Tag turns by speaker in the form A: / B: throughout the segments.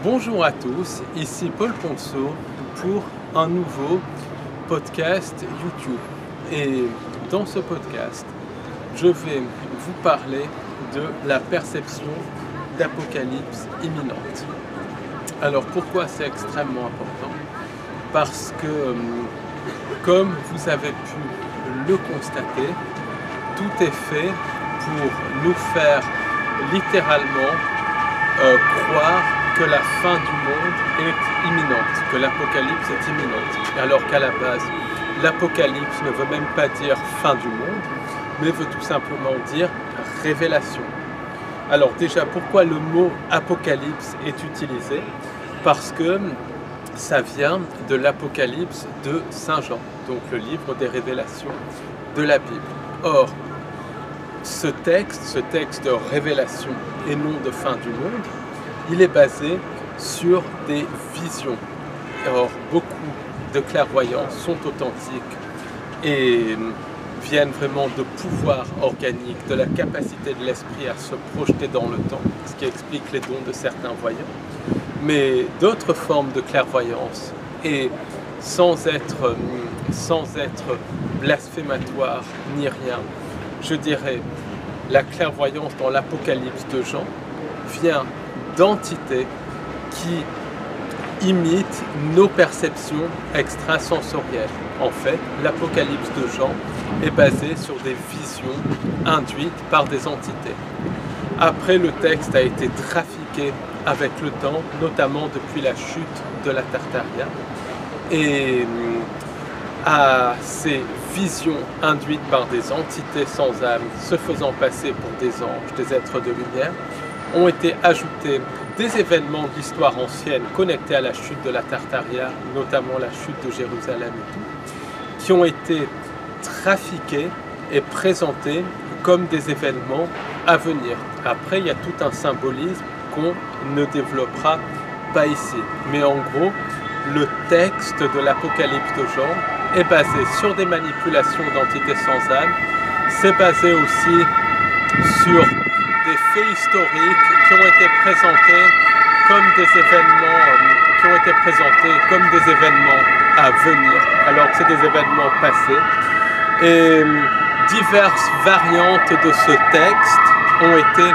A: Bonjour à tous, ici Paul Ponceau pour un nouveau podcast YouTube. Et dans ce podcast, je vais vous parler de la perception d'apocalypse imminente. Alors pourquoi c'est extrêmement important? Parce que, comme vous avez pu le constater, tout est fait pour nous faire littéralement croire que la fin du monde est imminente, que l'apocalypse est imminente. Alors qu'à la base, l'apocalypse ne veut même pas dire fin du monde, mais veut tout simplement dire révélation. Alors déjà, pourquoi le mot apocalypse est utilisé? Parce que ça vient de l'Apocalypse de Saint Jean, donc le livre des révélations de la Bible. Or, ce texte de révélation et non de fin du monde, il est basé sur des visions. Or, beaucoup de clairvoyants sont authentiques et viennent vraiment de pouvoirs organiques, de la capacité de l'esprit à se projeter dans le temps, ce qui explique les dons de certains voyants. Mais d'autres formes de clairvoyance, et sans être blasphématoire ni rien, je dirais, la clairvoyance dans l'Apocalypse de Jean vient d'entités qui imitent nos perceptions extrasensorielles. En fait, l'Apocalypse de Jean est basé sur des visions induites par des entités. Après, le texte a été trafiqué avec le temps, notamment depuis la chute de la Tartaria, et à ces visions induites par des entités sans âme, se faisant passer pour des anges, des êtres de lumière, ont été ajoutés des événements de l'histoire ancienne connectés à la chute de la Tartaria, notamment la chute de Jérusalem et tout, qui ont été trafiqués et présentés comme des événements à venir. Après, il y a tout un symbolisme qu'on ne développera pas ici. Mais en gros, le texte de l'Apocalypse de Jean est basé sur des manipulations d'entités sans âme. C'est basé aussi sur des faits historiques qui ont été présentés comme des événements, à venir, alors que c'est des événements passés. Et diverses variantes de ce texte ont été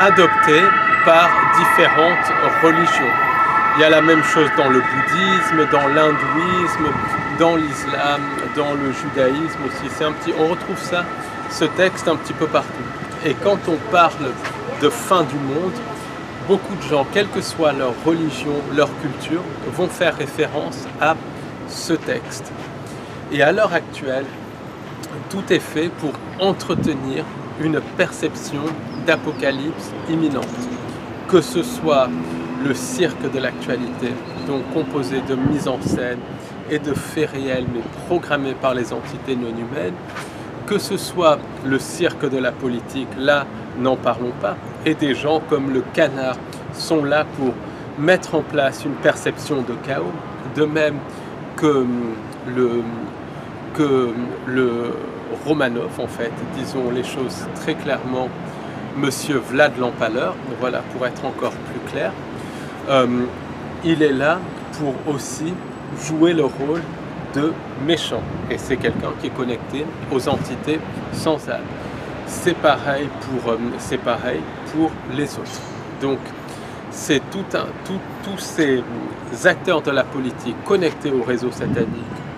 A: adoptées par différentes religions. Il y a la même chose dans le bouddhisme, dans l'hindouisme, dans l'islam, dans le judaïsme aussi. On retrouve ça, ce texte un petit peu partout. Et quand on parle de fin du monde, beaucoup de gens, quelle que soit leur religion, leur culture, vont faire référence à ce texte. Et à l'heure actuelle, tout est fait pour entretenir une perception d'apocalypse imminente. Que ce soit le cirque de l'actualité, donc composé de mise en scène et de faits réels, mais programmés par les entités non humaines, que ce soit le cirque de la politique, là, n'en parlons pas, et des gens comme le Canard sont là pour mettre en place une perception de chaos, de même que le Romanov, en fait, disons les choses très clairement, Monsieur Vlad l'Empaleur, voilà, pour être encore plus clair, il est là pour aussi jouer le rôle de méchant, et c'est quelqu'un qui est connecté aux entités sans âme. C'est pareil pour les autres. Donc c'est tous ces acteurs de la politique connectés aux réseaux sataniques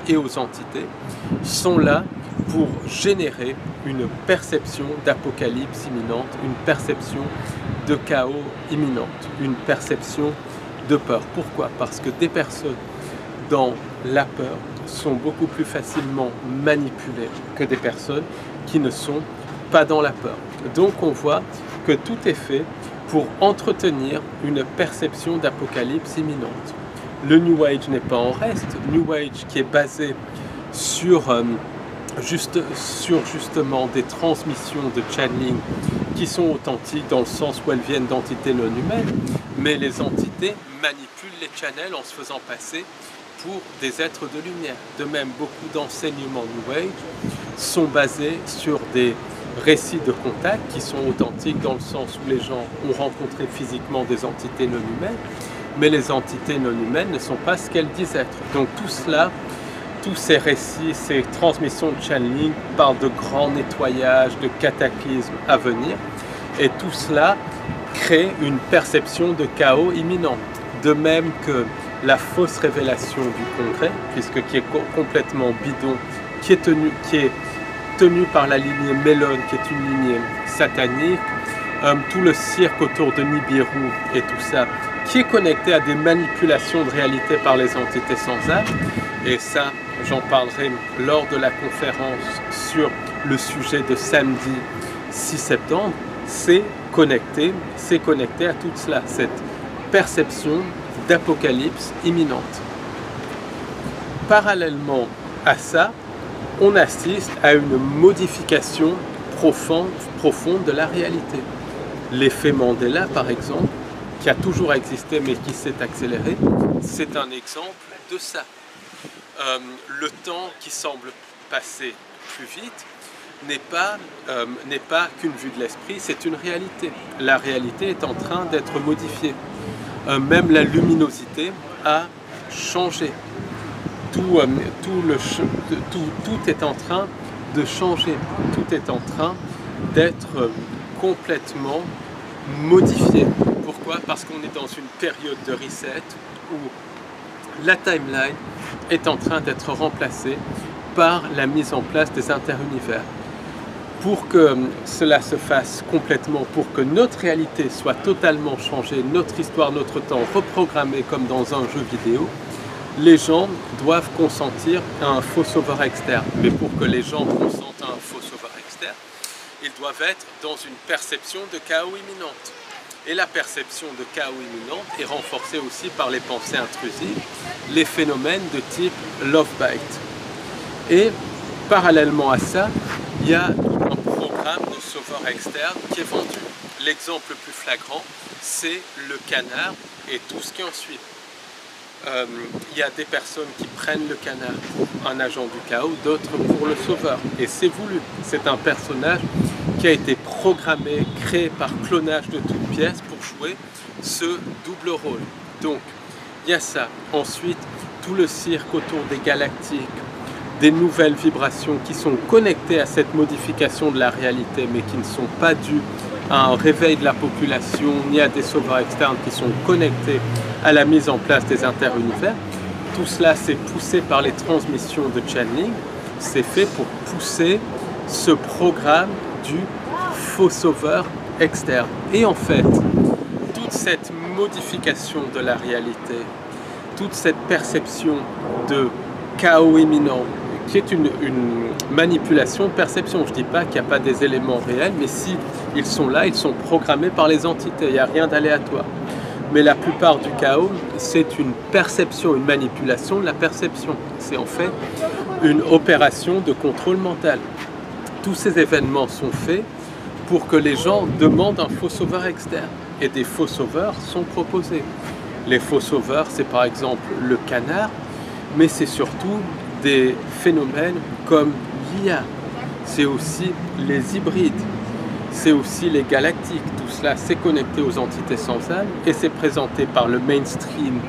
A: et aux entités sont là pour générer une perception d'apocalypse imminente, une perception de chaos imminente, une perception de peur. Pourquoi? Parce que des personnes dans la peur sont beaucoup plus facilement manipulées que des personnes qui ne sont pas dans la peur. Donc on voit que tout est fait pour entretenir une perception d'apocalypse imminente. Le New Age n'est pas en reste. New Age qui est basé sur justement des transmissions de channeling qui sont authentiques dans le sens où elles viennent d'entités non humaines, mais les entités manipulent les channels en se faisant passer pour des êtres de lumière. De même, beaucoup d'enseignements New Age sont basés sur des récits de contact qui sont authentiques dans le sens où les gens ont rencontré physiquement des entités non humaines, mais les entités non humaines ne sont pas ce qu'elles disent être. Donc tout cela, tous ces récits, ces transmissions de channeling parlent de grands nettoyages, de cataclysmes à venir, et tout cela crée une perception de chaos imminent. De même que la fausse révélation du Congrès, qui est complètement bidon, qui est tenue par la lignée Mellon, qui est une lignée satanique, tout le cirque autour de Nibiru et tout ça, qui est connecté à des manipulations de réalité par les entités sans âme, et ça, j'en parlerai lors de la conférence sur le sujet de samedi 6 septembre, c'est connecté à tout cela, cette perception d'apocalypse imminente. Parallèlement à ça, on assiste à une modification profonde de la réalité. L'effet Mandela, par exemple, qui a toujours existé mais qui s'est accéléré, c'est un exemple de ça. Le temps qui semble passer plus vite n'est pas qu'une vue de l'esprit, c'est une réalité. La réalité est en train d'être modifiée. Même la luminosité a changé. Tout est en train de changer. Tout est en train d'être complètement modifié. Pourquoi? Parce qu'on est dans une période de reset où la timeline est en train d'être remplacée par la mise en place des interunivers. Pour que cela se fasse complètement, pour que notre réalité soit totalement changée, notre histoire, notre temps reprogrammé comme dans un jeu vidéo, les gens doivent consentir à un faux sauveur externe. Mais pour que les gens consentent à un faux sauveur externe, ils doivent être dans une perception de chaos imminente. Et la perception de chaos imminente est renforcée aussi par les pensées intrusives, les phénomènes de type love bite. Et parallèlement à ça, il y a un programme de sauveur externe qui est vendu. L'exemple le plus flagrant, c'est le canard et tout ce qui en suit. Il y a des personnes qui prennent le canard pour un agent du chaos, d'autres pour le sauveur. Et c'est voulu. C'est un personnage qui a été programmé, créé par clonage de toutes pièces pour jouer ce double rôle. Donc, il y a ça. Ensuite, tout le cirque autour des galactiques, des nouvelles vibrations qui sont connectées à cette modification de la réalité, mais qui ne sont pas dues à un réveil de la population, ni à des sauveurs externes qui sont connectés à la mise en place des interunivers. Tout cela, c'est poussé par les transmissions de channeling. C'est fait pour pousser ce programme du faux sauveur externe. Et en fait, toute cette modification de la réalité, toute cette perception de chaos imminent, qui est une manipulation de perception. Je ne dis pas qu'il n'y a pas des éléments réels, mais si ils sont là, ils sont programmés par les entités, il n'y a rien d'aléatoire. Mais la plupart du chaos, c'est une perception, une manipulation de la perception. C'est en fait une opération de contrôle mental. Tous ces événements sont faits pour que les gens demandent un faux sauveur externe. Et des faux sauveurs sont proposés. Les faux sauveurs, c'est par exemple le canard, mais c'est surtout des phénomènes comme l'IA. C'est aussi les hybrides. C'est aussi les galactiques. Tout cela, c'est connecté aux entités sans âme et c'est présenté par le mainstream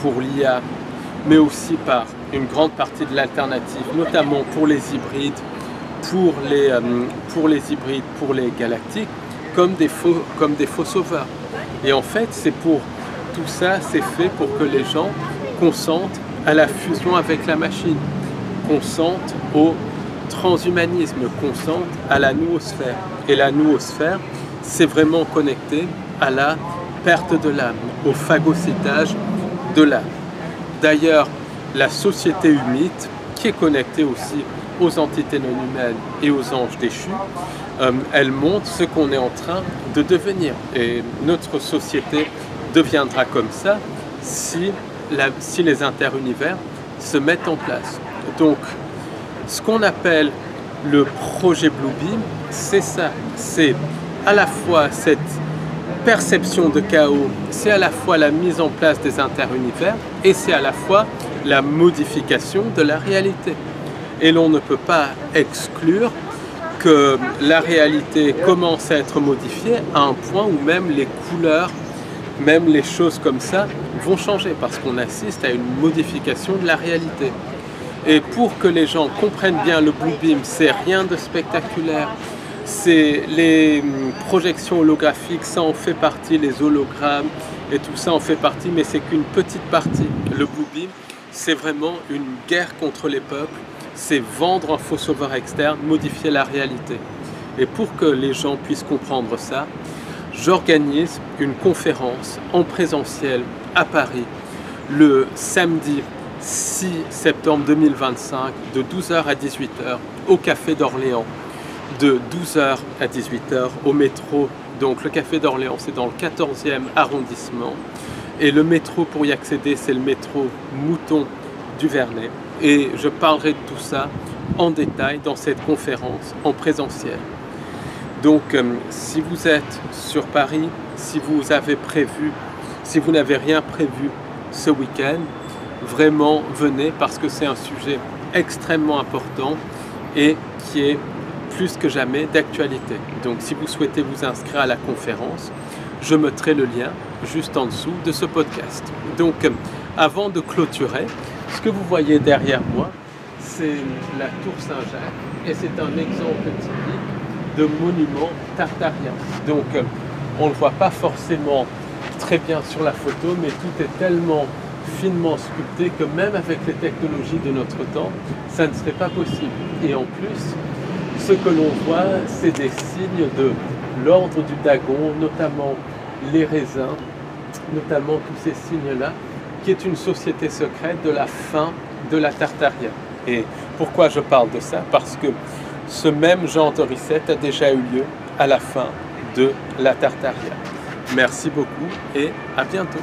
A: pour l'IA, mais aussi par une grande partie de l'alternative, notamment pour les hybrides, pour les galactiques, comme des faux sauveurs. Et en fait, tout ça, c'est fait pour que les gens consentent à la fusion avec la machine, consentent au transhumanisme, consentent à la noosphère. Et la noosphère, c'est vraiment connecté à la perte de l'âme, au phagocytage de l'âme. D'ailleurs, la société humite, qui est connectée aussi aux entités non humaines et aux anges déchus, elle montre ce qu'on est en train de devenir. Et notre société deviendra comme ça si les interunivers se mettent en place. Donc, ce qu'on appelle le projet Bluebeam, c'est ça. C'est à la fois cette perception de chaos, c'est à la fois la mise en place des interunivers et c'est à la fois la modification de la réalité. Et l'on ne peut pas exclure que la réalité commence à être modifiée à un point où même les couleurs même les choses comme ça vont changer parce qu'on assiste à une modification de la réalité. Et pour que les gens comprennent bien le Bluebeam, c'est rien de spectaculaire. C'est les projections holographiques, ça en fait partie, les hologrammes et tout ça en fait partie, mais c'est qu'une petite partie. Le Bluebeam, c'est vraiment une guerre contre les peuples, c'est vendre un faux sauveur externe, modifier la réalité. Et pour que les gens puissent comprendre ça, j'organise une conférence en présentiel à Paris le samedi 6 septembre 2025 de 12h à 18h au Café d'Orléans, de 12h à 18h au métro. Donc le Café d'Orléans, c'est dans le 14e arrondissement et le métro pour y accéder, c'est le métro Mouton du Vernet. Et je parlerai de tout ça en détail dans cette conférence en présentiel. Donc si vous êtes sur Paris, si vous avez prévu, si vous n'avez rien prévu ce week-end, vraiment venez parce que c'est un sujet extrêmement important et qui est plus que jamais d'actualité. Donc si vous souhaitez vous inscrire à la conférence, je mettrai le lien juste en dessous de ce podcast. Donc avant de clôturer, ce que vous voyez derrière moi, c'est la tour Saint-Jacques et c'est un exemple typique de monument tartarien. Donc on ne le voit pas forcément très bien sur la photo, mais tout est tellement finement sculpté que même avec les technologies de notre temps, ça ne serait pas possible. Et en plus, ce que l'on voit, c'est des signes de l'ordre du Dagon, notamment les raisins, notamment tous ces signes-là, qui est une société secrète de la fin de la Tartaria. Et pourquoi je parle de ça? Parce que ce même genre de recette a déjà eu lieu à la fin de la Tartaria. Merci beaucoup et à bientôt.